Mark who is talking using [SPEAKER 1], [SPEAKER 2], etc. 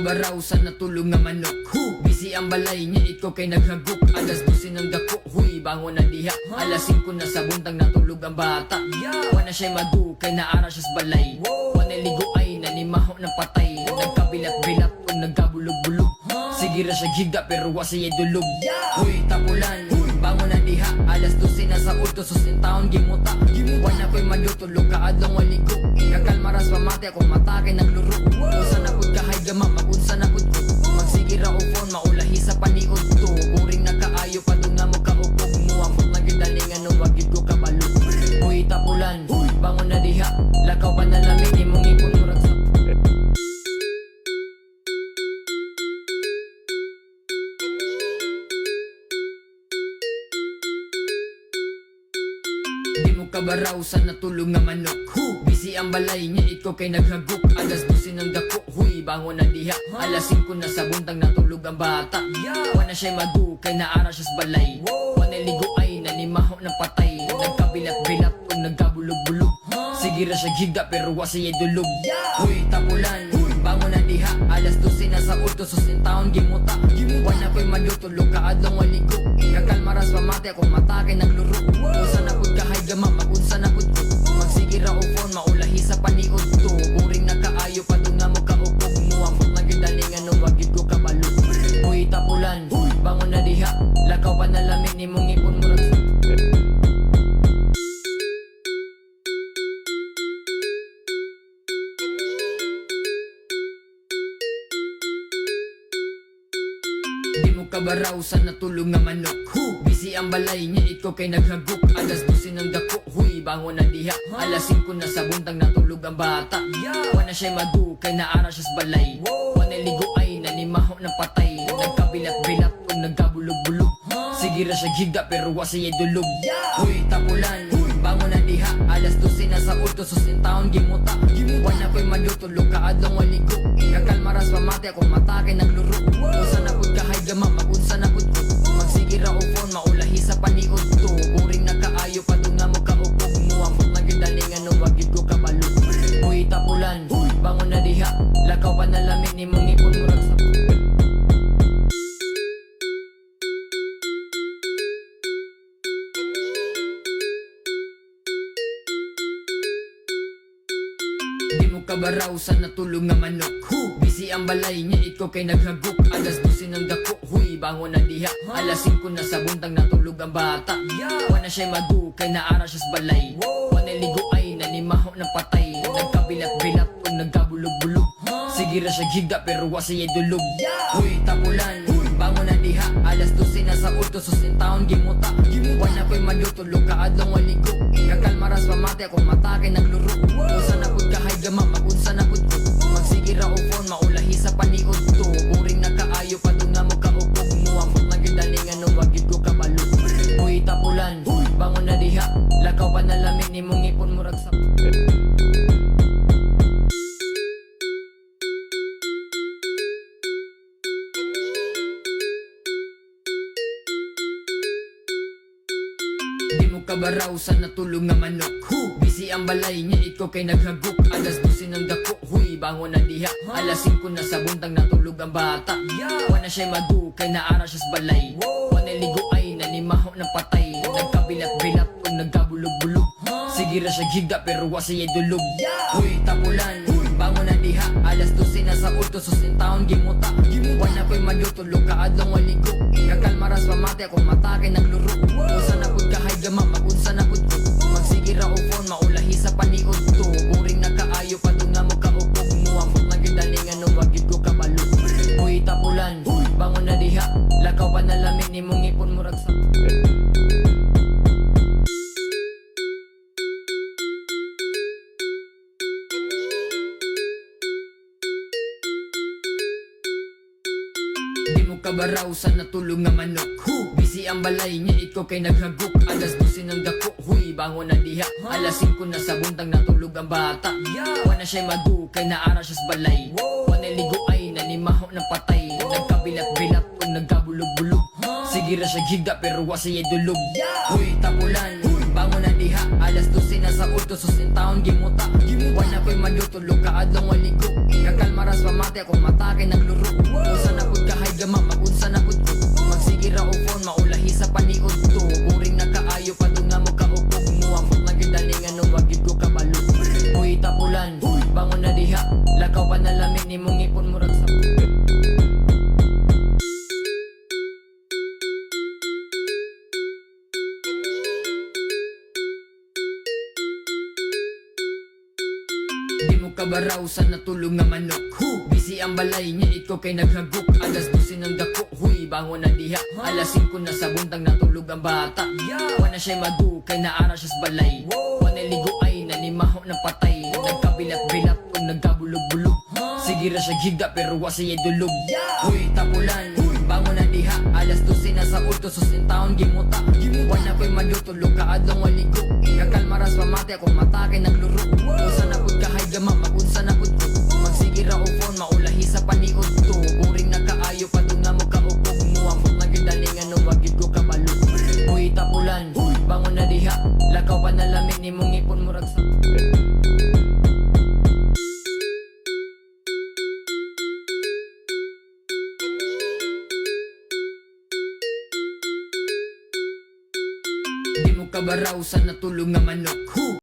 [SPEAKER 1] kabaraw sa natulog nga manok. Busy ang balay niya, ikaw kay naghagok. Alas 12 ng dako, huy, bangon na diha. Alas 5 na sa buntang natulog ang bata. Wana siya'y madu, kay naara siya sa balay. Wana ligo ay nanimaho ng patay. Nagkabilat-bilat o nagkabulog-bulog. Sige ra siya gigda pero wa siya'y dulog. Huy, tapulan, bangon na diha. Alas 12 na sa ulto, susin taon gimuta. Wana ko'y madutulog, kaadlong waligo. Kakalmaras pamati akong matake ng luro. Unsa na pud kahay gama, magunsa na pud ko. Magsige ra o phone, maulahi sa paniod to. Boring na kaayo, padung na mo kaupog mo. Amot na gidalingan no, wagid ko kabalo. Huy, tapulan, bangon na diha. Lakaw pa na lamig, imong ipon murag sa di mo kabaraw sa natulog nga manok. Busy ang balay niya, ikaw kay naghagok. Alas 12 ng dako, huy, bangon na diha. Alas 5 na sa buntang natulog ang bata. Wana siya'y madu, kay naara siya sa balay. Wana ligo ay nanimaho ng patay. Nagkabilat-bilat o nagkabulog-bulog. Sige ra siya gigda pero wa siya'y dulog. Huy, tapulan, bangon na diha. Alas 12 na sa ulto, susin taon gimuta. Wana ko'y madutulog, kaadlong waligo. Kakalmaras pamati akong matake ng luro. Unsa na pud kahay gama, magunsa na pud ko. Magsige ra o phone, maulahi sa paniod to. Boring na kaayo, padung na mo kaupog mo. Amot na gidalingan no, wagid ko kabalo. Huy, tapulan, bangon na diha. Lakaw pa na lamig, nimong ipon murag sa di mo kabaraw sa natulog nga manok. Busy ang balay niya, ikaw kay naghagok. Alas 12 ng dako, huy, bangon na diha. Alas 5 na sa buntang natulog ang bata. Wana siya'y madu, kay naara siya sa balay. Wana ligo ay nanimaho ng patay. Nagkabilat-bilat o nagkabulog-bulog. Sige ra siya gigda pero wa siya'y dulog. Huy, tapulan, bangon na diha. Alas 12 na sa ulto, susin taon gimuta. Wana ko'y madutulog, kaadlong waligo. Kakalmaras pamati akong matake ng luro. Unsa na pud kahay gama, magunsa na pud ko. Magsige ra o phone, maulahi sa paniod to. Boring na kaayo, padung na mo kaupog mo. Amot na gidalingan no, wagid ko kabalo. Huy, tapulan, bangon na diha. Lakaw pa na lamig, nimong ipon murag sa di mo kabaraw sa natulog nga manok. Busy ang balay niya, ikaw kay naghagok. Alas 12 ng dako, huy, bangon na diha. Alas 5 na sa buntang natulog ang bata. Wana siya'y madu, kay naara siya sa balay. Wana ligo ay nanimaho ng patay. Nagkabilat-bilat o nagkabulog-bulog. Sige ra siya gigda pero wa siya'y dulog. Huy, tapulan, bangon na diha. Alas 12 na sa ulto, susin taon gimuta. Wana ko'y madutulog, kaadlong waligo. Kakalmaras pamati akong matake ng luro. Unsa na pud kahay gama, magunsa na pud ko. Magsige ra o phone, maulahi sa paniod to. Boring na kaayo, padung na mo kaupog mo. Amot na gidalingan no, wagid ko kabalo. Huy, tapulan, bangon na diha. Lakaw pa na lamig, nimong ipon murag sa di mo kabaraw sa natulog nga manok. Busy ang balay niya, ikaw kay naghagok. Alas 12 ng dako, huy, bangon na diha. Alas 5 na sa buntang natulog ang bata. Wana siya'y madu, kay naara siya sa balay. Wana ligo ay nanimaho ng patay. Nagkabilat-bilat o nagkabulog-bulog. Sige ra siya gigda pero wa siya'y dulog. Huy, tapulan, bangon na diha. Alas 12 na sa ulto, susin taon gimuta. Wana ko'y madutulog, kaadlong waligo. Kakalmaras pamati akong matake ng luro. Unsa na pud kahay gama, magunsa na pud ko. Magsige ra o phone, maulahi sa paniod to. Boring na kaayo, padung na mo kaupog mo. Amot na gidalingan no, wagid ko kabalo. Huy, tapulan, bangon na diha. Lakaw pa na lamig, nimong ipon murag sa di mo kabaraw sa natulog nga manok. Busy ang balay niya, ikaw kay naghagok. Alas 12 ng dako, huy, bangon na diha. Alas 5 na sa buntang natulog ang bata. Wana siya'y madu, kay naara siya sa balay. Wana ligo ay nanimaho ng patay. Nagkabilat-bilat o nagkabulog-bulog. Sige ra siya gigda pero wa siya'y dulog. Huy, tapulan, bangon na diha. Alas 12 na sa ulto, susin taon gimuta. Wala ko'y madutulog ka adlong waligo. Kakalmaras pamati akong matake nagluro. Unsa na pud kahay gama, magunsa na pud ko. Magsige ra og phone, maulahi sa paniod to. Boring na kaayo, padung na mo kaupog mo. Ambot na gidalingan no, wagid ko kabalo. Uy tapulan, bangon na diha. Lakaw pa na lamig ni mong ipon murag sa di mo kabaraw sa natulog nga manok. Busy ang balay niya, ikaw kay naghagok. Alas 12 ng dako, huy bangon na diha. Alas 5 na sa buntang natulog ang bata. Wana siya madu, kay naara siya sa balay. Wana ligo ay nanimaho ng patay. Nagkabilat-bilat kung nagkabulog-bulog. Sige ra siya giga pero wa siya dulog. Huy tapulan, bangon na diha. Alas 12 na sa ulto, susin taon gimuta. Wana ko'y madutulog ka adlong waligo. Kakalmaras pamati akong matake nagluro. Unsa na pud kahay gama, magunsa na pud ko. Magsige ra og phone, maulahi sa paniod to. Boring na kaayo, padung na mo kaupog mo. Ambot na gidalingan no, wagid ko kabalo. Uy tapulan, bangon na diha. Lakaw pa na lamig ni mong ipon murag sa di mo kabaraw sa natulog nga manok.